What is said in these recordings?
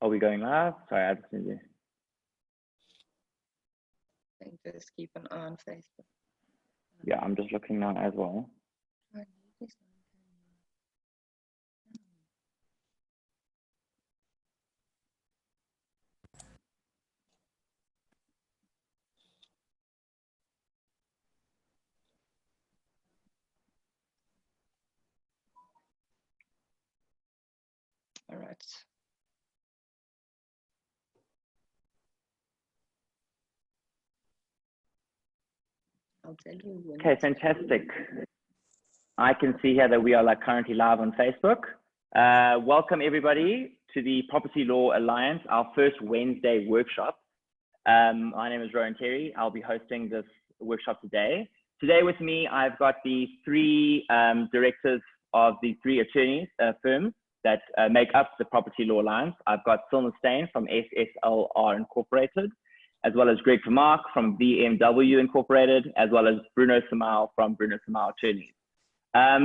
Are we going live? Sorry, I just need to. I think just keep an eye on Facebook. Yeah, I'm just looking now as well. All right. I'll tell you when. Okay, fantastic. I can see here that we are currently live on Facebook. Welcome everybody to the Property Law Alliance, our first Wednesday workshop. My name is Rowan Terry. I'll be hosting this workshop today. Today with me, I've got the three directors of the three attorneys firms that make up the Property Law Alliance. I've got Sona Gregg from SSLR Incorporated, as well as Greg Vermark from BMW Incorporated, as well as Bruno from Bruno Attorneys.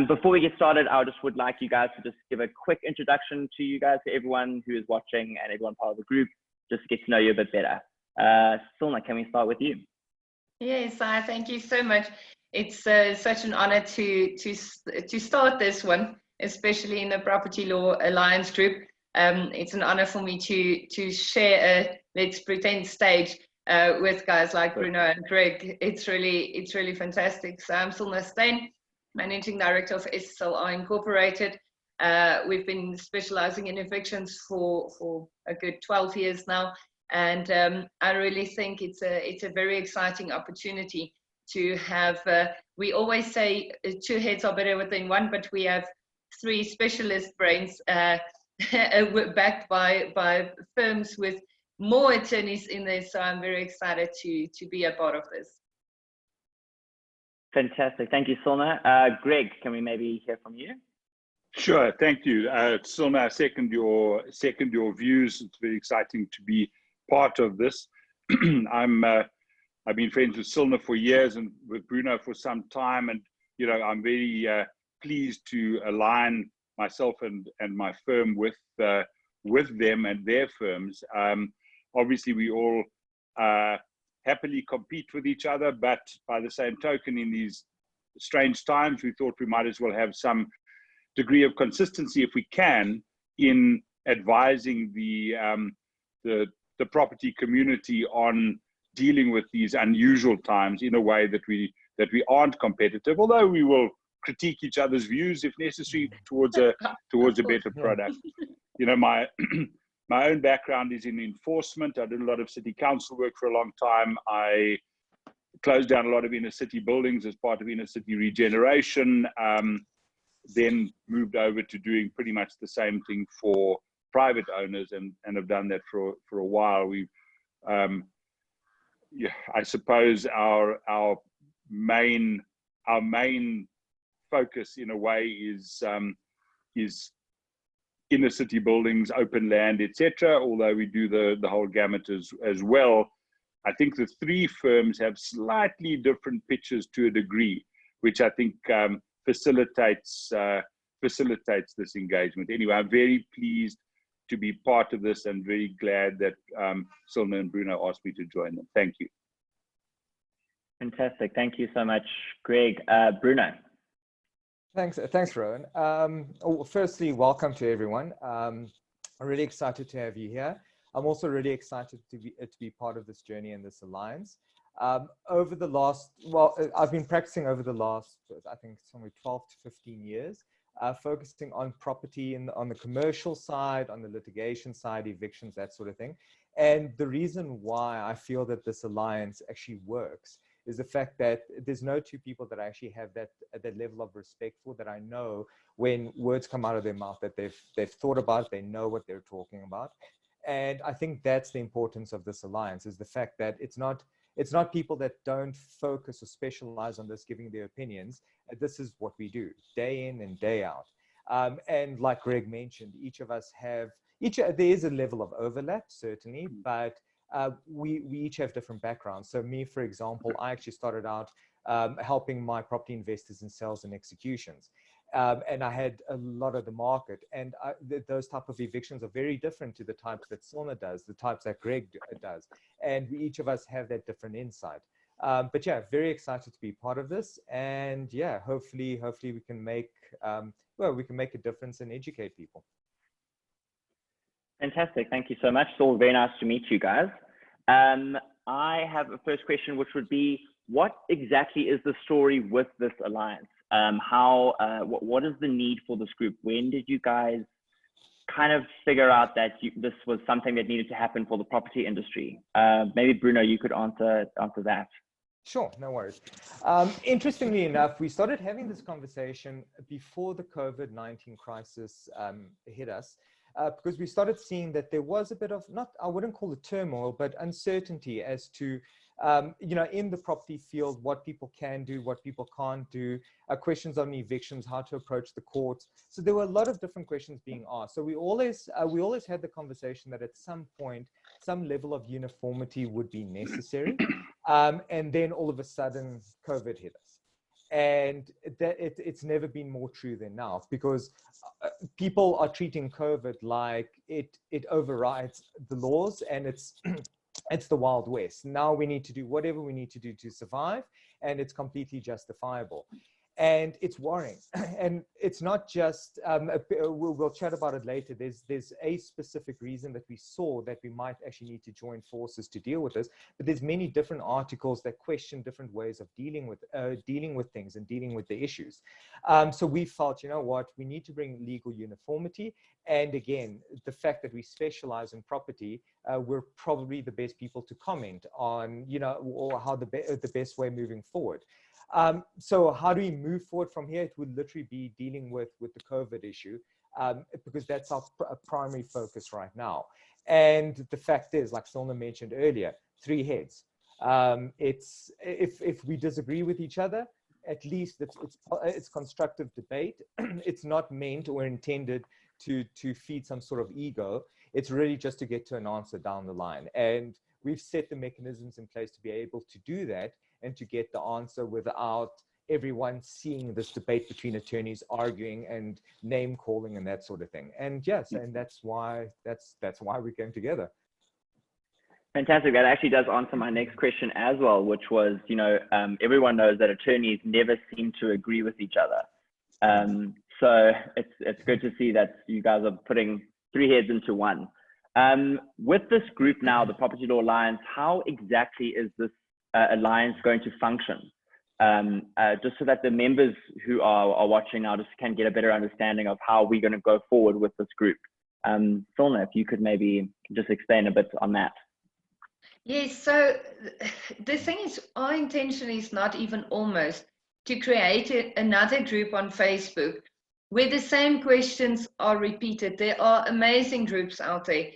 Before we get started, I just would like you guys to just give a quick introduction to you guys, to everyone who is watching and everyone part of the group, just to get to know you a bit better. Sona, can we start with you? Yes, thank you so much. It's such an honor to start this one, especially in the Property Law Alliance group. It's an honor for me to share a let's pretend stage with guys like Bruno and Greg. It's really fantastic. So I'm Sona Gregg, Managing Director of SSLR Incorporated. We've been specializing in evictions for a good 12 years now. And I really think it's a very exciting opportunity to have, we always say two heads are better than one, but we have three specialist brains backed by firms with more attorneys in there. So I'm very excited to be a part of this. Fantastic. Thank you, Sona. Greg, can we maybe hear from you? Sure. Thank you. Sona, I second your views. It's very exciting to be part of this. I've been friends with Sona for years and with Bruno for some time, and I'm very pleased to align myself and my firm with them and their firms. Obviously, we all happily compete with each other, but by the same token, in these strange times, we thought we might as well have some degree of consistency, if we can, in advising the property community on dealing with these unusual times in a way that we aren't competitive, although we will critique each other's views if necessary towards a better product. My own background is in enforcement. I did a lot of city council work for a long time. I closed down a lot of inner city buildings as part of inner city regeneration, then moved over to doing pretty much the same thing for private owners, and have done that for a while. I suppose our main focus in a way is inner city buildings, open land, etc. Although we do the whole gamut as well. I think the three firms have slightly different pitches to a degree, which I think facilitates this engagement. Anyway, I'm very pleased to be part of this and very glad that Sona and Bruno asked me to join them. Thank you. Fantastic. Thank you so much, Greg. Bruno. Thanks, Rowan. Firstly, welcome to everyone. I'm really excited to have you here. I'm also really excited to be part of this journey and this alliance. Over the last, I've been practicing over the last, I think, somewhere 12 to 15 years, focusing on property on the commercial side, on the litigation side, evictions, that sort of thing. And the reason why I feel that this alliance actually works is the fact that there's no two people that I actually have that level of respect for, that I know when words come out of their mouth that they've thought about, they know what they're talking about. And I think that's the importance of this alliance, is the fact that it's not people that don't focus or specialize on this giving their opinions. This is what we do day in and day out. And like Greg mentioned, each of us there is a level of overlap, certainly, but we each have different backgrounds. So me, for example, I actually started out helping my property investors in sales and executions. and I had a lot of the market. And those type of evictions are very different to the types that Sona does, the types that Greg does. And each of us have that different insight. But yeah, very excited to be part of this. And yeah, hopefully we can make, we can make a difference and educate people. Fantastic. Thank you so much. It's all very nice to meet you guys. I have a first question, which would be, what exactly is the story with this alliance? What is the need for this group? When did you guys kind of figure out that this was something that needed to happen for the property industry? Maybe Bruno, you could answer that. Sure, no worries. Interestingly enough, we started having this conversation before the COVID-19 crisis hit us, because we started seeing that there was a bit of, I wouldn't call it turmoil, but uncertainty as to, in the property field, what people can do, what people can't do, questions on evictions, how to approach the courts. So there were a lot of different questions being asked. So we always had the conversation that at some point, some level of uniformity would be necessary. And then all of a sudden, COVID hit us. And it's never been more true than now, because people are treating COVID like it overrides the laws, and it's it's the Wild West. Now we need to do whatever we need to do to survive, and it's completely justifiable. And it's worrying. And it's not just, we'll chat about it later. There's a specific reason that we saw that we might actually need to join forces to deal with this, but there's many different articles that question different ways of dealing with things and dealing with the issues. So we felt, you know what, we need to bring legal uniformity. And again, the fact that we specialize in property, we're probably the best people to comment on, or how the best way moving forward. So how do we move forward from here? It would literally be dealing with the COVID issue, because that's our primary focus right now. And the fact is, like Sona mentioned earlier, 3 heads. It's if we disagree with each other, at least it's constructive debate. It's not meant or intended to feed some sort of ego. It's really just to get to an answer down the line. And we've set the mechanisms in place to be able to do that, and to get the answer without everyone seeing this debate between attorneys arguing and name calling and that sort of thing. And yes, and that's why we came together. Fantastic. That actually does answer my next question as well, which was, everyone knows that attorneys never seem to agree with each other. So it's good to see that you guys are putting 3 heads into one. With this group now, the Property Law Alliance, how exactly is this alliance going to function? Just so that the members who are watching now just can get a better understanding of how we're going to go forward with this group. Sona, if you could maybe just explain a bit on that. Yes, so the thing is, our intention is not even almost to create another group on Facebook where the same questions are repeated. There are amazing groups out there.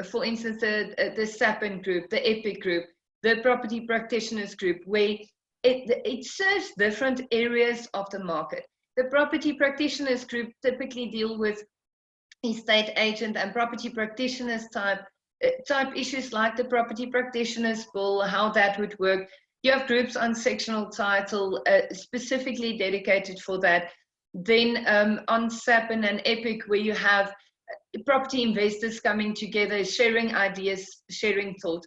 For instance, the SAPN group, the EPIC group, the property practitioners group, where it serves different areas of the market. The property practitioners group typically deal with estate agent and property practitioners type issues, like the property practitioners bill, how that would work. You have groups on sectional title specifically dedicated for that. Then on SAPN and EPIC, where you have property investors coming together, sharing ideas, sharing thoughts.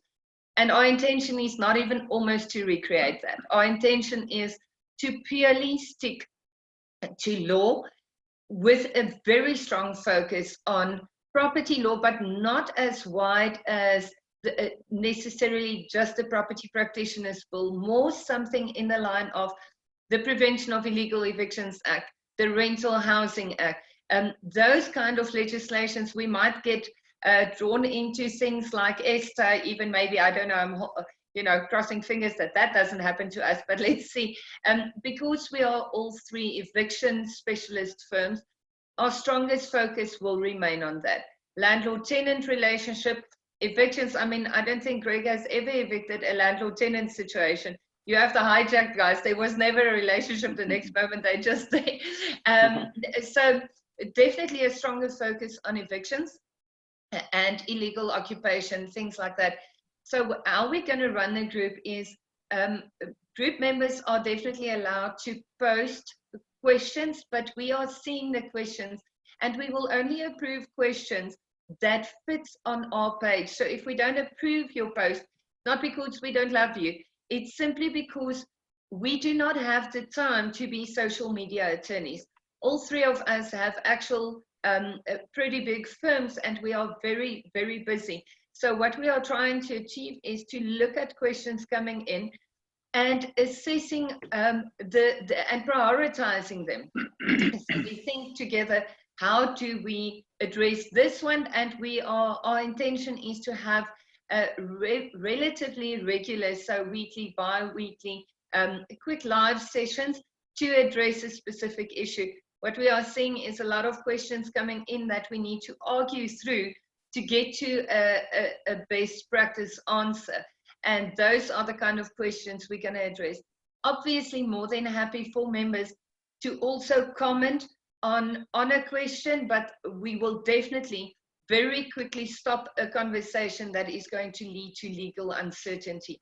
And our intention is not even almost to recreate that. Our intention is to purely stick to law with a very strong focus on property law, but not as wide as necessarily just the property practitioners bill, more something in the line of the Prevention of Illegal Evictions Act, the Rental Housing Act, those kind of legislations. We might get drawn into things like ESTA, even maybe, I don't know, I'm crossing fingers that doesn't happen to us, but let's see. Because we are all 3 eviction specialist firms, our strongest focus will remain on that. Landlord-tenant relationship, evictions. I mean, I don't think Greg has ever evicted a landlord-tenant situation. You have the hijacked guys. There was never a relationship the next moment, they just there. So definitely a stronger focus on evictions and illegal occupation, things like that. So how we're going to run the group is group members are definitely allowed to post questions, but we are seeing the questions, and we will only approve questions that fits on our page. So if we don't approve your post, not because we don't love you, it's simply because we do not have the time to be social media attorneys. All three of us have actual pretty big firms, and we are very, very busy. So what we are trying to achieve is to look at questions coming in and assessing and prioritizing them. So we think together, how do we address this one? And our intention is to have relatively regular, so weekly, bi-weekly, quick live sessions to address a specific issue. What we are seeing is a lot of questions coming in that we need to argue through to get to a best practice answer. And those are the kind of questions we're going to address. Obviously, more than happy for members to also comment on a question, but we will definitely very quickly stop a conversation that is going to lead to legal uncertainty.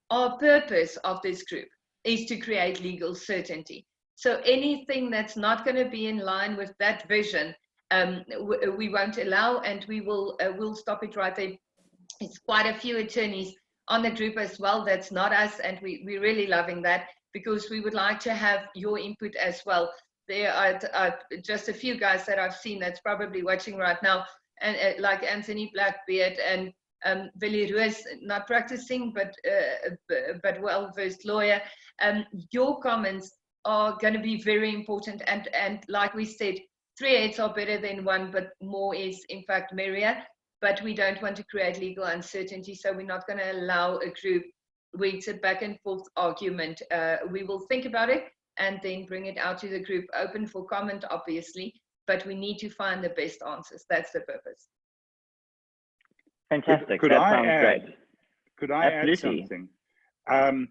Our purpose of this group is to create legal certainty. So anything that's not going to be in line with that vision, we won't allow, and we'll stop it right there. It's quite a few attorneys on the group as well. That's not us, and we're really loving that, because we would like to have your input as well. There are just a few guys that I've seen that's probably watching right now, and like Anthony Blackbeard and Willie Roos, not practicing, but well-versed lawyer. Your comments are going to be very important, and like we said, 3 heads are better than one, but more is in fact merrier. But we don't want to create legal uncertainty, so we're not going to allow a group where it's a back and forth argument. We will think about it and then bring it out to the group, open for comment, obviously, but we need to find the best answers. That's the purpose. Fantastic. Could that I sounds add, great. Could I Absolutely. add something?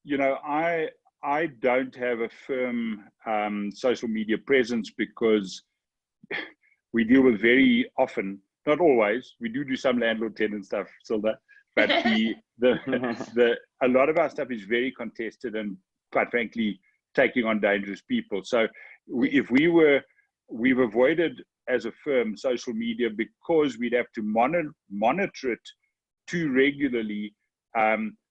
You know, I don't have a firm social media presence because we deal with very often, not always, we do some landlord-tenant stuff, Silda, but a lot of our stuff is very contested and, quite frankly, taking on dangerous people. So we've avoided as a firm social media because we'd have to monitor it too regularly,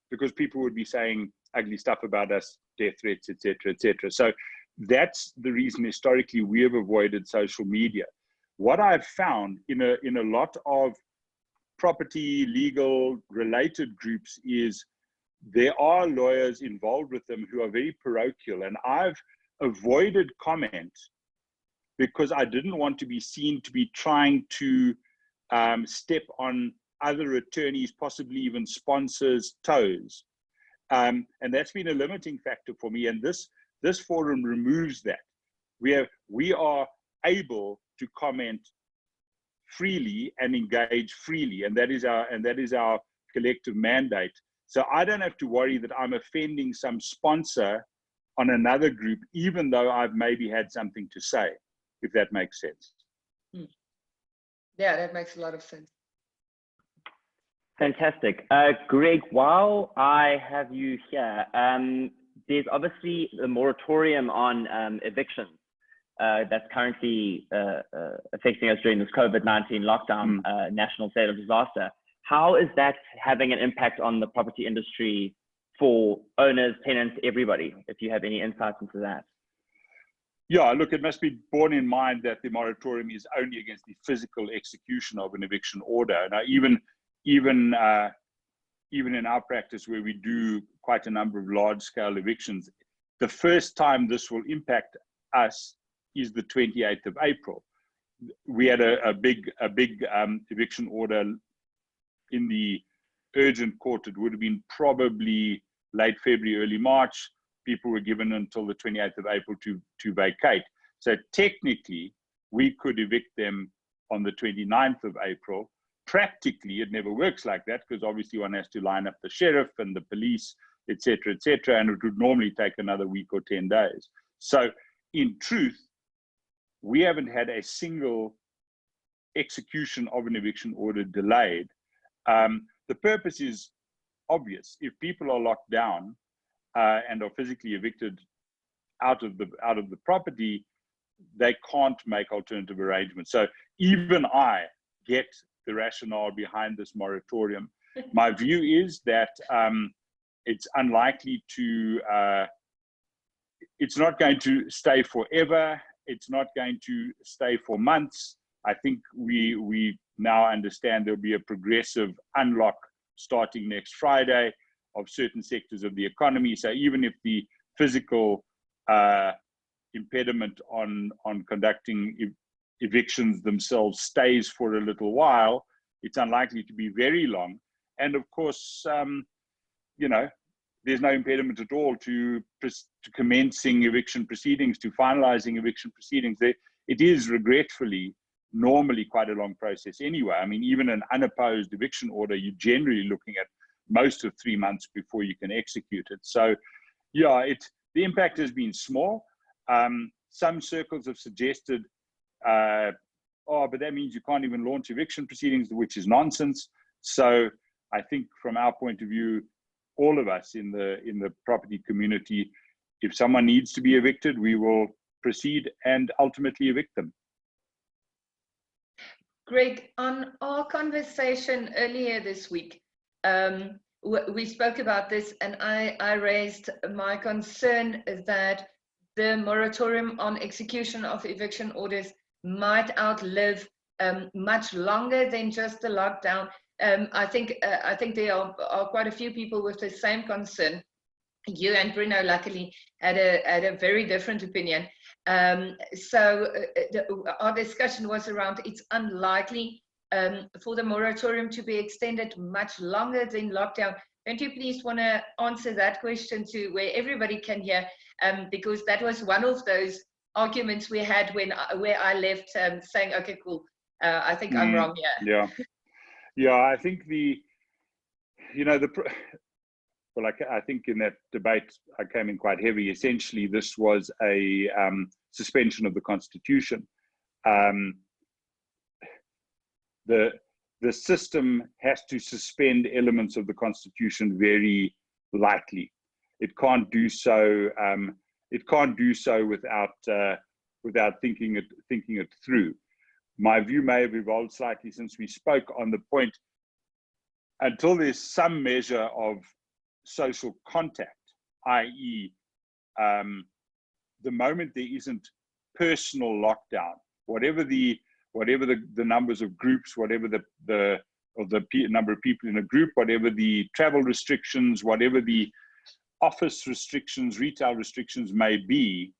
because people would be saying ugly stuff about us, death threats, etc., etc. So that's the reason historically we have avoided social media. What I've found in a lot of property legal related groups is there are lawyers involved with them who are very parochial, and I've avoided comment because I didn't want to be seen to be trying to step on other attorneys, possibly even sponsors' toes. And that's been a limiting factor for me. And this forum removes that. We are able to comment freely and engage freely, and that is our collective mandate. So I don't have to worry that I'm offending some sponsor on another group, even though I've maybe had something to say, if that makes sense. Yeah, that makes a lot of sense. Fantastic. Greg, while I have you here, there's obviously the moratorium on evictions that's currently affecting us during this COVID-19 lockdown, national state of disaster. How is that having an impact on the property industry for owners, tenants, everybody, if you have any insights into that? Yeah, look, it must be borne in mind that the moratorium is only against the physical execution of an eviction order. Now, even in our practice, where we do quite a number of large-scale evictions, the first time this will impact us is the 28th of April. We had a big eviction order in the urgent court. It would have been probably late February, early March. People were given until the 28th of April to vacate. So technically, we could evict them on the 29th of April. Practically, it never works like that, because obviously one has to line up the sheriff and the police, etc., etc., and it would normally take another week or 10 days. So in truth, we haven't had a single execution of an eviction order delayed. The purpose is obvious. If people are locked down and are physically evicted out of the property, they can't make alternative arrangements. So even I get the rationale behind this moratorium. My view is that it's unlikely to, it's not going to stay forever. It's not going to stay for months. I think we now understand there'll be a progressive unlock starting next Friday of certain sectors of the economy. So even if the physical impediment on conducting evictions themselves stays for a little while, it's unlikely to be very long. And of course, you know, there's no impediment at all to commencing eviction proceedings, to finalizing eviction proceedings. It is regretfully normally quite a long process anyway. I mean, even an unopposed eviction order, you're generally looking at most of 3 months before you can execute it. So yeah, the impact has been small. Some circles have suggested, oh, but that means you can't even launch eviction proceedings, which is nonsense. So I think from our point of view, all of us in the property community, if someone needs to be evicted, we will proceed and ultimately evict them. Greg, on our conversation earlier this week, we spoke about this, and I raised my concern that the moratorium on execution of eviction orders might outlive much longer than just the lockdown. I think there are quite a few people with the same concern. You and Bruno luckily had a very different opinion. So our discussion was around it's unlikely for the moratorium to be extended much longer than lockdown. Don't you please want to answer that question to where everybody can hear? Because that was one of those arguments we had where I left saying, okay, cool, I think I'm wrong here. Yeah, I think I think in that debate I came in quite heavy. Essentially, this was a suspension of the Constitution. The system has to suspend elements of the Constitution very lightly. It can't do so. It can't do so without thinking it through. My view may have evolved slightly since we spoke on the point. Until there's some measure of social contact, i.e., the moment there isn't personal lockdown, whatever the numbers of groups, whatever the number of people in a group, whatever the travel restrictions, whatever the office restrictions, retail restrictions may be,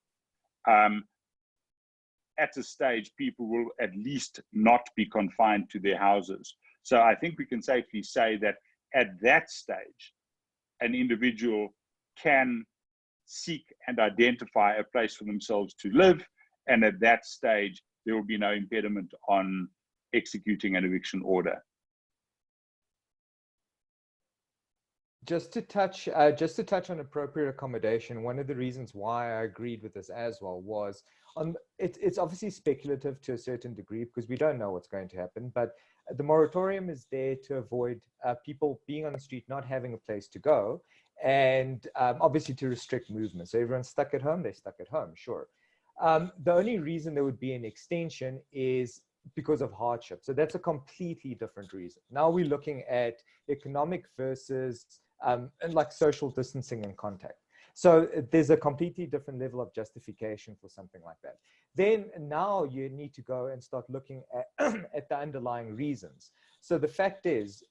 at a stage, people will at least not be confined to their houses. So I think we can safely say that at that stage, an individual can seek and identify a place for themselves to live. And at that stage, there will be no impediment on executing an eviction order. Just to touch on appropriate accommodation, one of the reasons why I agreed with this as well was it's obviously speculative to a certain degree because we don't know what's going to happen, but the moratorium is there to avoid people being on the street, not having a place to go, and obviously to restrict movement. So everyone's stuck at home, they're stuck at home, sure. The only reason there would be an extension is because of hardship. So that's a completely different reason. Now we're looking at economic versus and like social distancing and contact. So there's a completely different level of justification for something like that. Then now you need to go and start looking at the underlying reasons. So the fact is,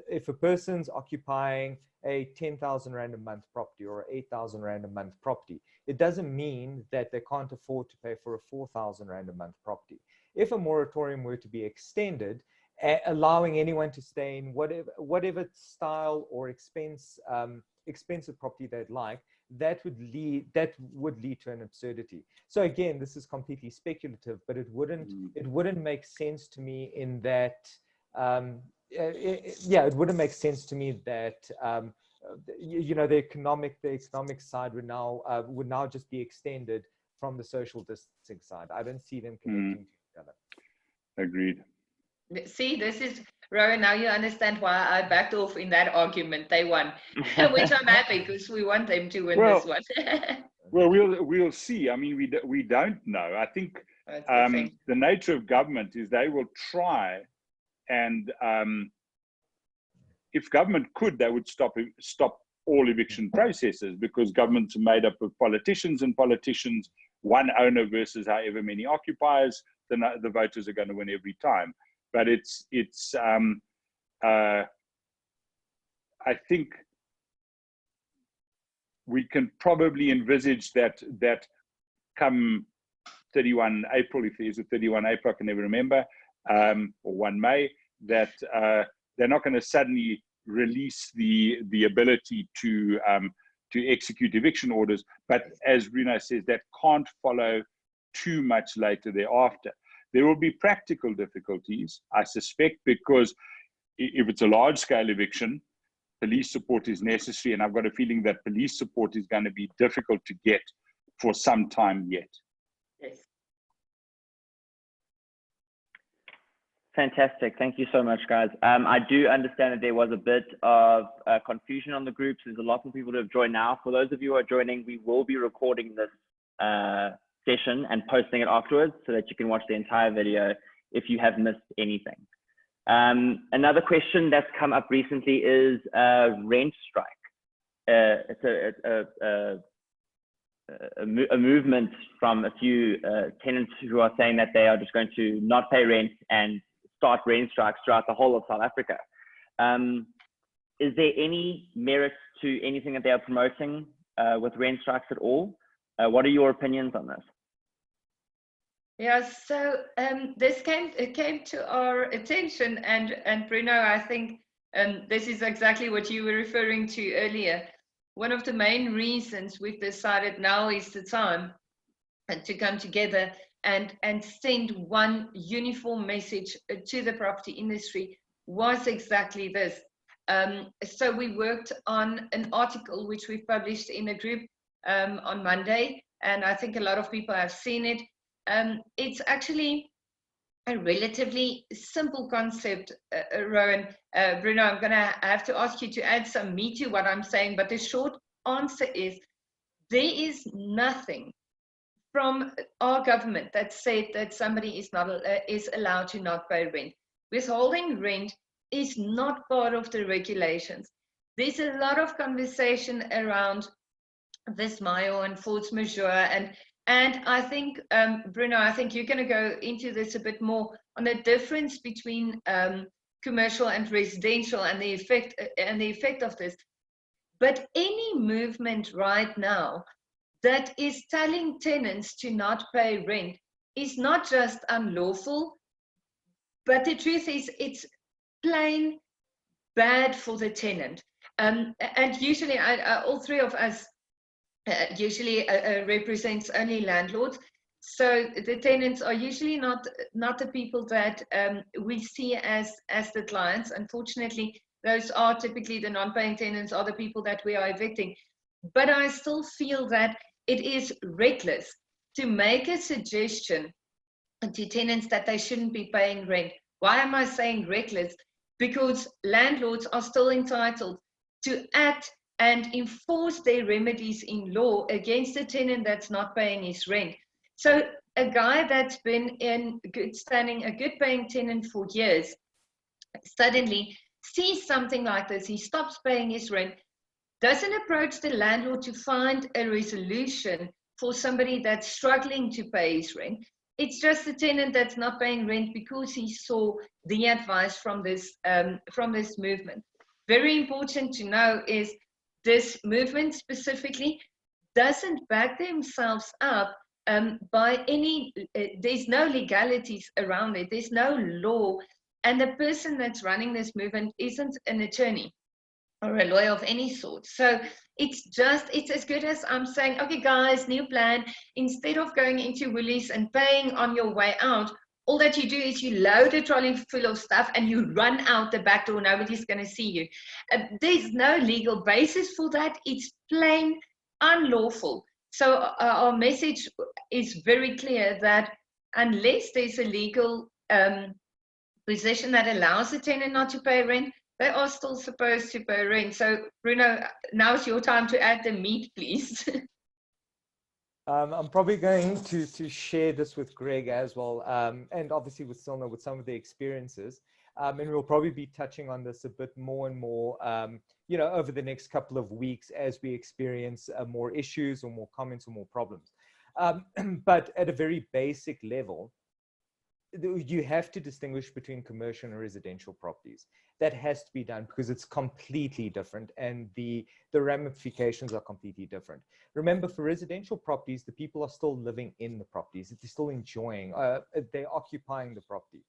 if a person's occupying a 10,000 Rand a month property or 8,000 Rand a month property, it doesn't mean that they can't afford to pay for a 4,000 Rand a month property. If a moratorium were to be extended, allowing anyone to stay in whatever style or expensive property they'd like, that would lead to an absurdity. So again, this is completely speculative, but it wouldn't make sense to me in that it wouldn't make sense to me that the economic side would now just be extended from the social distancing side. I don't see them connecting to each other. Agreed. See, this is, Rowan, now you understand why I backed off in that argument. They won, which I'm happy because we want them to win this one. Well, we'll see. I mean, we don't know. I think the nature of government is they will try, and if government could, they would stop all eviction processes, because governments are made up of politicians, and politicians, one owner versus however many occupiers, then the voters are going to win every time. But I think we can probably envisage that come 31 April, if there's a 31 April, I can never remember, or 1 May, that they're not going to suddenly release the ability to execute eviction orders. But as Bruno says, that can't follow too much later thereafter. There will be practical difficulties, I suspect, because if it's a large-scale eviction, police support is necessary, and I've got a feeling that police support is going to be difficult to get for some time yet. Yes. Fantastic. Thank you so much, guys. I do understand that there was a bit of confusion on the groups. There's a lot more people who have joined now. For those of you who are joining, we will be recording this session and posting it afterwards so that you can watch the entire video if you have missed anything. Another question that's come up recently is rent strike. It's a movement from a few tenants who are saying that they are just going to not pay rent and start rent strikes throughout the whole of South Africa. Is there any merit to anything that they are promoting with rent strikes at all? What are your opinions on this? Yeah, so this came to our attention, and Bruno, I think this is exactly what you were referring to earlier. One of the main reasons we've decided now is the time to come together and send one uniform message to the property industry was exactly this. So we worked on an article which we published in a group on Monday, and I think a lot of people have seen it. It's actually a relatively simple concept, Rowan. Bruno, I'm going to have to ask you to add some meat to what I'm saying, but the short answer is there is nothing from our government that said that somebody is allowed to not pay rent. Withholding rent is not part of the regulations. There's a lot of conversation around this mile and force majeure, and I think, Bruno, I think you're going to go into this a bit more on the difference between commercial and residential and the effect of this. But any movement right now that is telling tenants to not pay rent is not just unlawful, but the truth is it's plain bad for the tenant. And usually, all three of us usually represents only landlords. So the tenants are usually not the people that we see as the clients. Unfortunately, those are typically the non-paying tenants are the people that we are evicting. But I still feel that it is reckless to make a suggestion to tenants that they shouldn't be paying rent. Why am I saying reckless? Because landlords are still entitled to act and enforce their remedies in law against a tenant that's not paying his rent. So a guy that's been in good standing, a good paying tenant for years, suddenly sees something like this, he stops paying his rent, doesn't approach the landlord to find a resolution for somebody that's struggling to pay his rent. It's just the tenant that's not paying rent because he saw the advice from this movement. Very important to know is this movement specifically doesn't back themselves up by any, there's no legalities around it, there's no law, and the person that's running this movement isn't an attorney or a lawyer of any sort. So it's as good as I'm saying, okay guys, new plan, instead of going into Woolies and paying on your way out, all that you do is you load a trolley full of stuff and you run out the back door. Nobody's going to see you. There's no legal basis for that. It's plain unlawful. So our message is very clear that unless there's a legal position that allows the tenant not to pay rent, they are still supposed to pay rent. So Bruno, now's your time to add the meat, please. I'm probably going to share this with Greg as well, and obviously with Sona, with some of the experiences. And we'll probably be touching on this a bit more and more, you know, over the next couple of weeks as we experience more issues or more comments or more problems. But at a very basic level, you have to distinguish between commercial and residential properties. That has to be done because it's completely different, and the ramifications are completely different. Remember, for residential properties, the people are still living in the properties. They're still enjoying, they're occupying the property.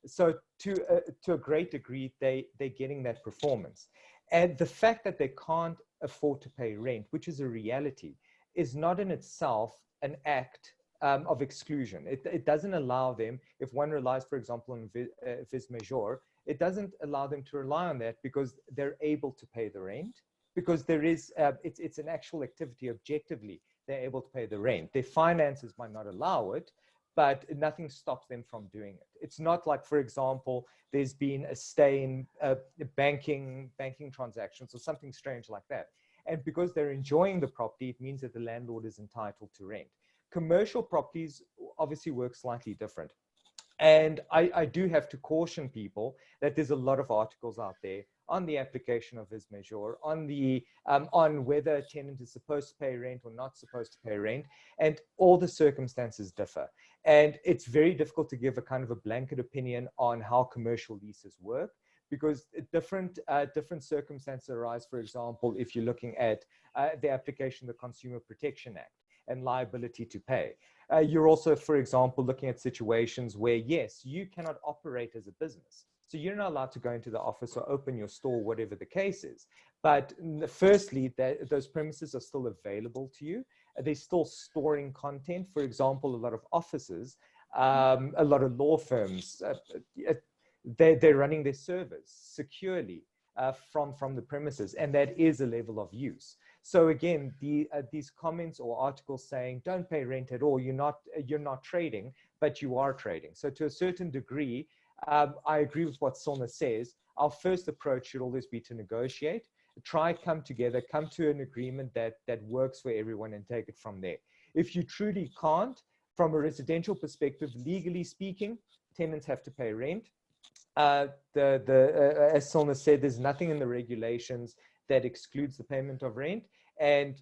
So to a great degree, they're getting that performance. And the fact that they can't afford to pay rent, which is a reality, is not in itself an act of exclusion. It doesn't allow them, if one relies, for example, on vis major, it doesn't allow them to rely on that because they're able to pay the rent, because there is, it's an actual activity. Objectively, they're able to pay the rent. Their finances might not allow it, but nothing stops them from doing it. It's not like, for example, there's been a stay in banking transactions or something strange like that. And because they're enjoying the property, it means that the landlord is entitled to rent. Commercial properties obviously work slightly different. And I do have to caution people that there's a lot of articles out there on the application of vis major, on whether a tenant is supposed to pay rent or not supposed to pay rent, and all the circumstances differ. And it's very difficult to give a kind of a blanket opinion on how commercial leases work, because different circumstances arise. For example, if you're looking at the application of the Consumer Protection Act and liability to pay. You're also, for example, looking at situations where, yes, you cannot operate as a business. So you're not allowed to go into the office or open your store, whatever the case is. But firstly, those premises are still available to you. They're still storing content. For example, a lot of offices, a lot of law firms, they're running their servers securely from the premises, and that is a level of use. So again, these comments or articles saying don't pay rent at all, you're not trading, but you are trading. So to a certain degree, I agree with what Sona says. Our first approach should always be to negotiate, try come together, come to an agreement that works for everyone, and take it from there. If you truly can't, from a residential perspective, legally speaking, tenants have to pay rent. As Sona said, there's nothing in the regulations that excludes the payment of rent, and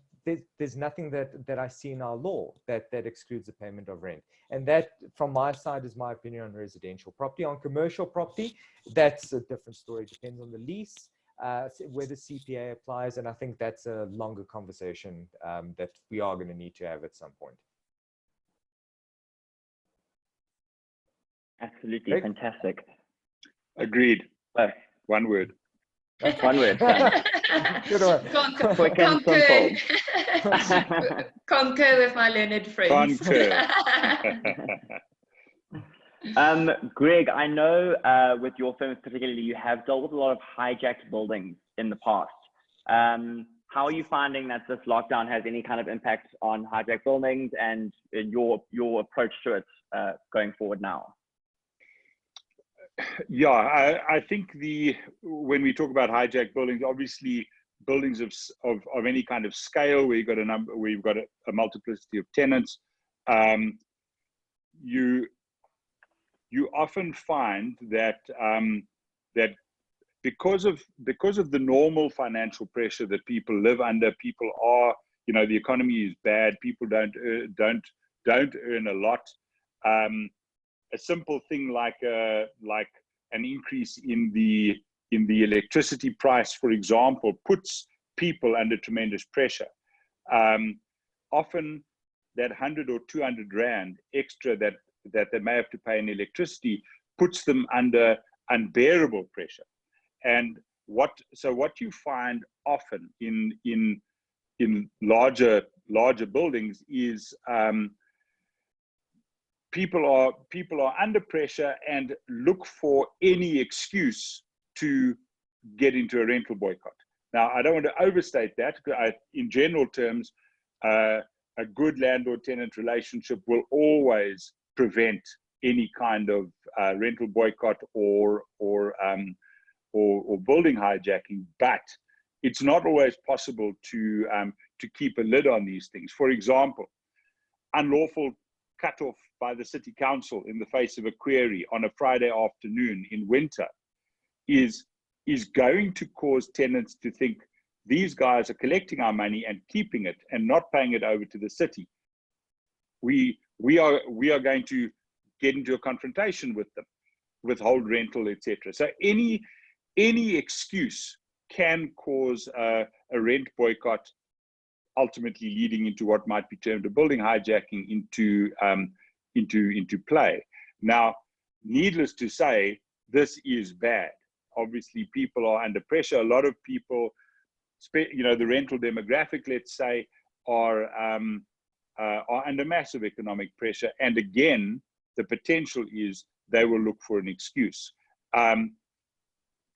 there's nothing that I see in our law that excludes the payment of rent. And that, from my side, is my opinion on residential property. On commercial property, that's a different story. It depends on the lease, whether CPA applies, and I think that's a longer conversation that we are going to need to have at some point. Absolutely. Great. Fantastic. Agreed. One word. One word. Good one. Quick and simple. Concur with my learned friends. Concur. Greg, I know with your firm particularly, you have dealt with a lot of hijacked buildings in the past. How are you finding that this lockdown has any kind of impact on hijacked buildings and your approach to it going forward now? Yeah, I think when we talk about hijacked buildings, obviously buildings of any kind of scale, where you've got a multiplicity of tenants, you often find that that because of the normal financial pressure that people live under, people are, the economy is bad, people don't earn a lot. A simple thing like an increase in the electricity price, for example, puts people under tremendous pressure. Often that 100 or 200 rand extra that they may have to pay in electricity puts them under unbearable pressure. And what you find often in larger buildings is people are under pressure and look for any excuse to get into a rental boycott. Now, I don't want to overstate that. In general terms, a good landlord-tenant relationship will always prevent any kind of rental boycott or building hijacking. But it's not always possible to keep a lid on these things. For example, unlawful cutoff by the city council in the face of a query on a Friday afternoon in winter is going to cause tenants to think these guys are collecting our money and keeping it and not paying it over to the city. We are going to get into a confrontation with them, withhold rental, etc. So any excuse can cause a rent boycott, ultimately leading into what might be termed a building hijacking into play. Now, needless to say, this is bad. Obviously, people are under pressure. A lot of people, you know, the rental demographic, let's say, are under massive economic pressure. And again, the potential is they will look for an excuse.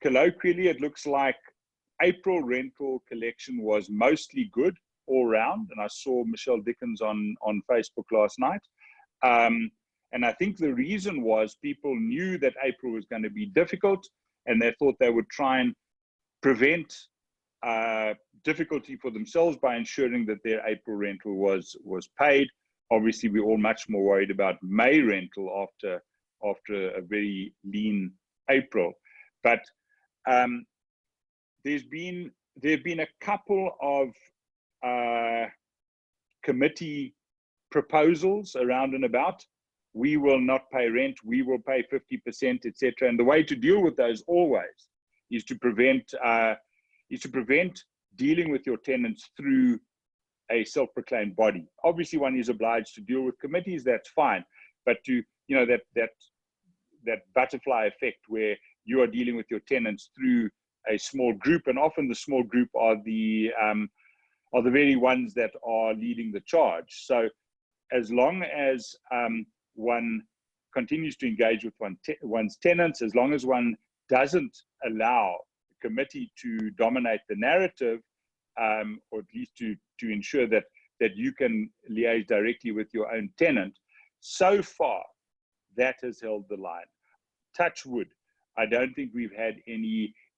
Colloquially, it looks like April rental collection was mostly good all round. And I saw Michelle Dickens on Facebook last night. And I think the reason was people knew that April was going to be difficult, and they thought they would try and prevent difficulty for themselves by ensuring that their April rental was paid. Obviously, we're all much more worried about May rental after a very lean April. But there have been a couple of committee proposals around and about. We will not pay rent, we will pay 50%, etc. And the way to deal with those always is to prevent dealing with your tenants through a self-proclaimed body. Obviously, one is obliged to deal with committees, that's fine. But to, you know, that butterfly effect where you are dealing with your tenants through a small group, and often the small group are the very ones that are leading the charge. So as long as one continues to engage with one's tenants, as long as one doesn't allow the committee to dominate the narrative, or at least to ensure that you can liaise directly with your own tenant, so far that has held the line. Touch wood, I don't think we've had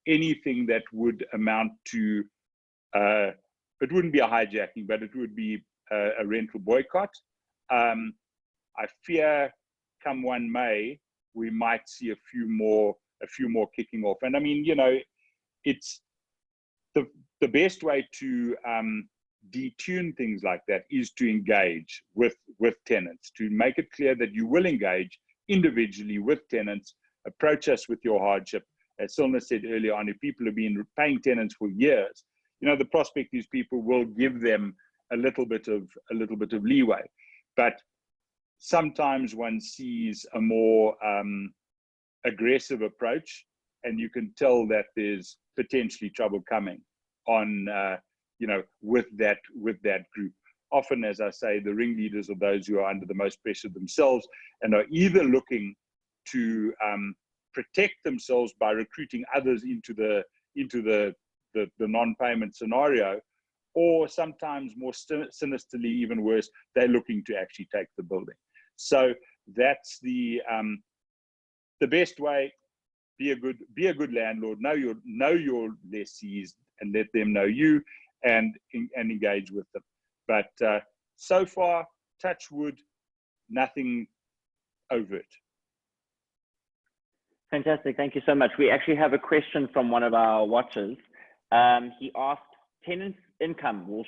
anything that would amount to, it wouldn't be a hijacking, but it would be a rental boycott. I fear come 1 May, we might see a few more kicking off. And I mean, you know, it's the best way to detune things like that is to engage with tenants, to make it clear that you will engage individually with tenants, approach us with your hardship. As Sona said earlier on, if people have been paying tenants for years, you know, the prospect is people will give them a little bit of leeway. But sometimes one sees a more aggressive approach, and you can tell that there's potentially trouble coming on, you know, with that group. Often, as I say, the ringleaders are those who are under the most pressure themselves and are either looking to protect themselves by recruiting others into the non-payment scenario, or sometimes more sinisterly, even worse, they're looking to actually take the building. So that's the best way. Be a good landlord. Know your lessees and let them know you, and engage with them. But so far, touch wood, nothing overt. Fantastic. Thank you so much. We actually have a question from one of our watchers. He asked, tenants' income will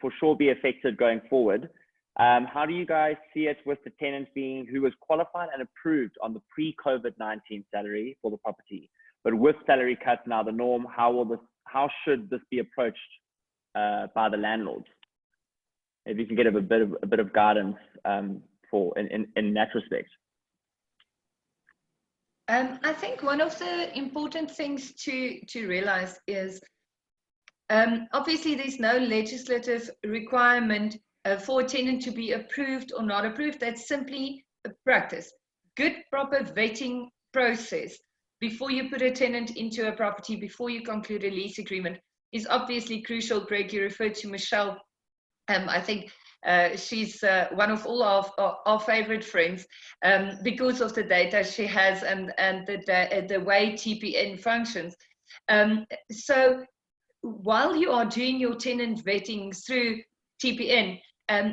for sure be affected going forward. How do you guys see it with the tenant being who was qualified and approved on the pre-COVID-19 salary for the property, but with salary cuts now the norm? How should this be approached by the landlords? If you can get a bit of guidance in that respect. I think one of the important things to realize is obviously there's no legislative requirement for a tenant to be approved or not approved. That's simply a practice. Good, proper vetting process before you put a tenant into a property, before you conclude a lease agreement, is obviously crucial. Greg, you referred to Michelle. I think she's one of all our favorite friends because of the data she has and the way TPN functions. So while you are doing your tenant vetting through TPN,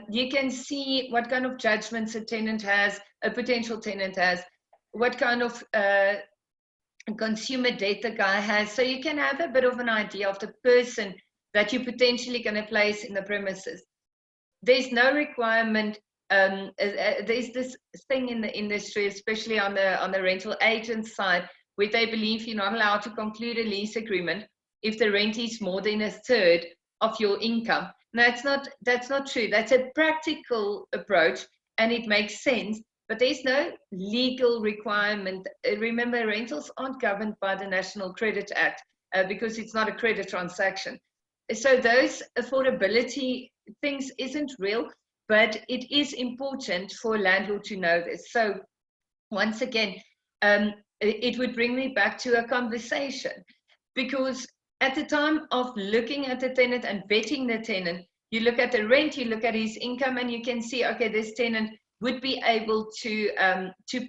You can see what kind of judgments a tenant has, a potential tenant has, what kind of consumer debt the guy has. So you can have a bit of an idea of the person that you're potentially going to place in the premises. There's no requirement. There's this thing in the industry, especially on the rental agent side, where they believe you're not allowed to conclude a lease agreement if the rent is more than a third of your income. Now, that's not true. That's a practical approach, and it makes sense, but there's no legal requirement. Remember, rentals aren't governed by the National Credit Act because it's not a credit transaction. So those affordability things isn't real, but it is important for a landlord to know this. So once again, it would bring me back to a conversation, because at the time of looking at the tenant and vetting the tenant, you look at the rent, you look at his income, and you can see, okay, this tenant would be able to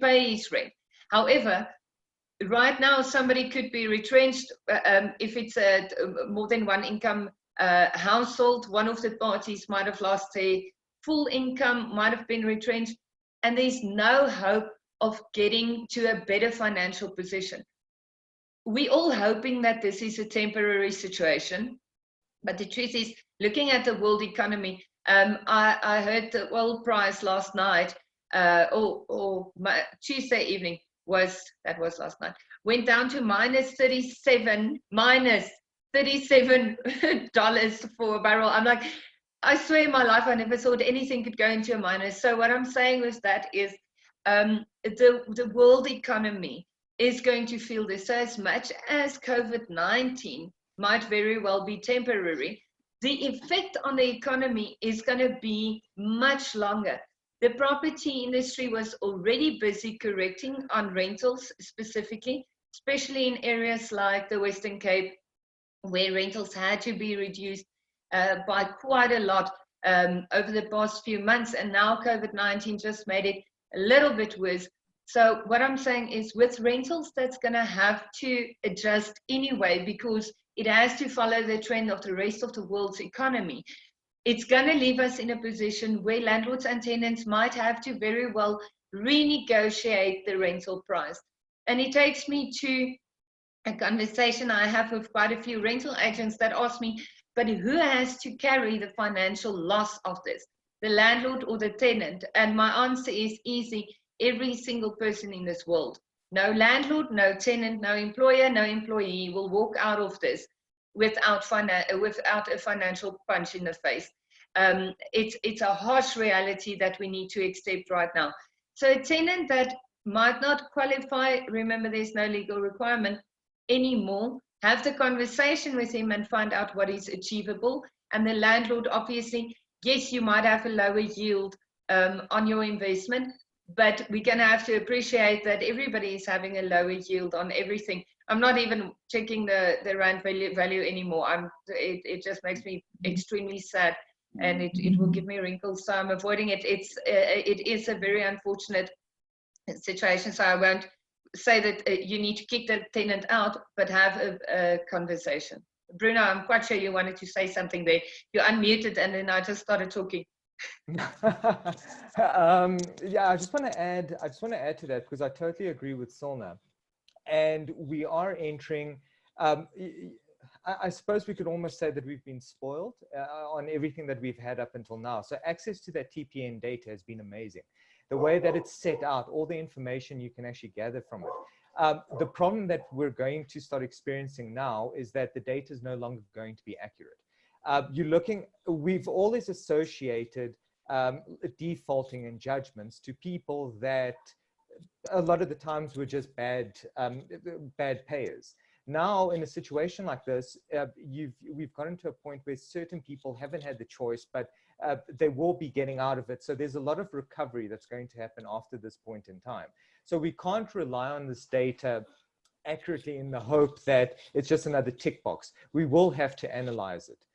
pay his rent. However, right now, somebody could be retrenched if it's a more than one income household. One of the parties might have lost their full income, might have been retrenched, and there's no hope of getting to a better financial position. We're all hoping that this is a temporary situation, but the truth is, looking at the world economy, I heard the oil price last night, or Tuesday evening, that was last night, went down to minus $37 for a barrel. I'm like, I swear in my life I never thought anything could go into a minus. So what I'm saying with that is the world economy is going to feel this. So as much as COVID-19 might very well be temporary, the effect on the economy is going to be much longer. The property industry was already busy correcting on rentals specifically, especially in areas like the Western Cape, where rentals had to be reduced by quite a lot over the past few months. And now COVID-19 just made it a little bit worse. So what I'm saying is, with rentals, that's going to have to adjust anyway, because it has to follow the trend of the rest of the world's economy. It's going to leave us in a position where landlords and tenants might have to very well renegotiate the rental price. And it takes me to a conversation I have with quite a few rental agents that ask me, but who has to carry the financial loss of this, the landlord or the tenant? And my answer is easy: every single person in this world. No landlord, no tenant, no employer, no employee will walk out of this without a financial punch in the face. It's a harsh reality that we need to accept right now. So a tenant that might not qualify, remember, there's no legal requirement anymore. Have the conversation with him and find out what is achievable. And the landlord, obviously, yes, you might have a lower yield on your investment, but we're going to have to appreciate that everybody is having a lower yield on everything. I'm not even checking the rand value anymore. It just makes me extremely sad, and it will give me wrinkles, so I'm avoiding it. It is a very unfortunate situation, so I won't say that you need to kick the tenant out, but have a conversation. Bruno, I'm quite sure you wanted to say something there. You unmuted and then I just started talking. Yeah, I just want to add to that, because I totally agree with Sona. And we are entering, I suppose we could almost say that we've been spoiled on everything that we've had up until now. So access to that TPN data has been amazing. The way that it's set out, all the information you can actually gather from it. The problem that we're going to start experiencing now is that the data is no longer going to be accurate. We've always associated defaulting and judgments to people that a lot of the times were just bad payers. Now, in a situation like this, we've gotten to a point where certain people haven't had the choice, but they will be getting out of it. So there's a lot of recovery that's going to happen after this point in time. So we can't rely on this data accurately in the hope that it's just another tick box. We will have to analyze it.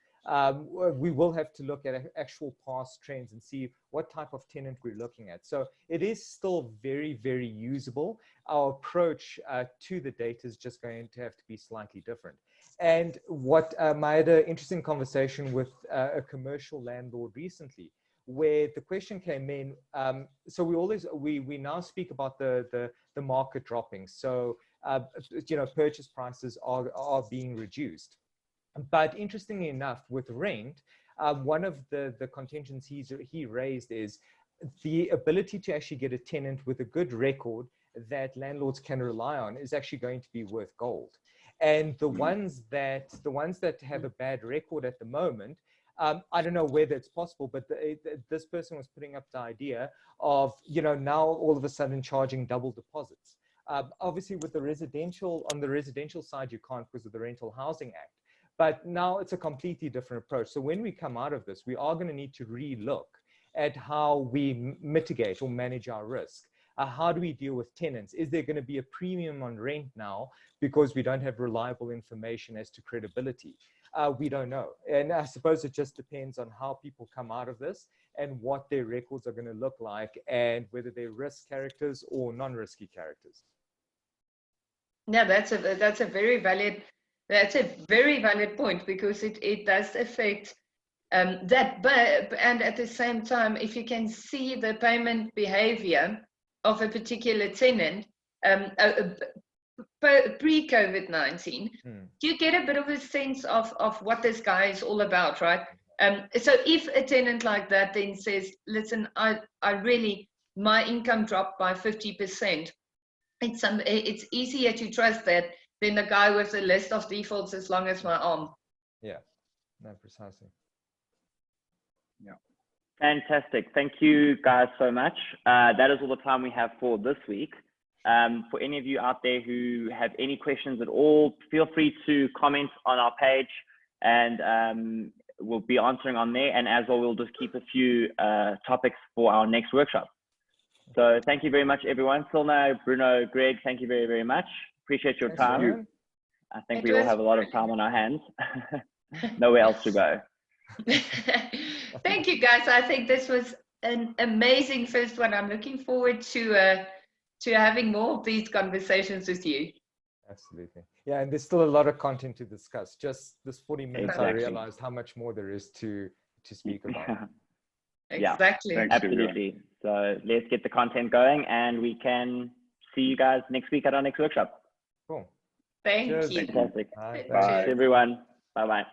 We will have to look at actual past trends and see what type of tenant we're looking at. So it is still very, very usable. Our approach to the data is just going to have to be slightly different. And I had an interesting conversation with a commercial landlord recently, where the question came in. So we now speak about the market dropping. So purchase prices are being reduced. But interestingly enough, with rent, one of the contentions he raised is the ability to actually get a tenant with a good record that landlords can rely on is actually going to be worth gold. And the ones that have a bad record at the moment, I don't know whether it's possible, but this person was putting up the idea of, now all of a sudden charging double deposits. Obviously with on the residential side, you can't because of the Rental Housing Act. But now it's a completely different approach. So when we come out of this, we are going to need to relook at how we mitigate or manage our risk. How do we deal with tenants? Is there going to be a premium on rent now because we don't have reliable information as to credibility? We don't know. And I suppose it just depends on how people come out of this and what their records are going to look like and whether they're risk characters or non-risky characters. Yeah, that's a very valid point, because it does affect that. And at the same time, if you can see the payment behavior of a particular tenant pre-COVID-19, you get a bit of a sense of what this guy is all about, right? So if a tenant like that then says, listen, I really, my income dropped by 50%, it's easier to trust that than the guy with a list of defaults as long as my arm. Yeah, no, precisely. Yeah. Fantastic. Thank you guys so much. That is all the time we have for this week. For any of you out there who have any questions at all, feel free to comment on our page, and we'll be answering on there. And as well, we'll just keep a few topics for our next workshop. So thank you very much, everyone. Sona, Bruno, Greg, thank you very, very much. Appreciate your time. I think we all have a lot of time on our hands. Nowhere else to go. Thank you, guys. I think this was an amazing first one. I'm looking forward to having more of these conversations with you. Absolutely. Yeah, and there's still a lot of content to discuss. Just this 40 minutes, exactly. I realized how much more there is to speak about. Exactly. Yeah, absolutely. So let's get the content going, and we can see you guys next week at our next workshop. Cool. Thank Cheers. you. Fantastic. Bye. Bye, everyone. Bye-bye.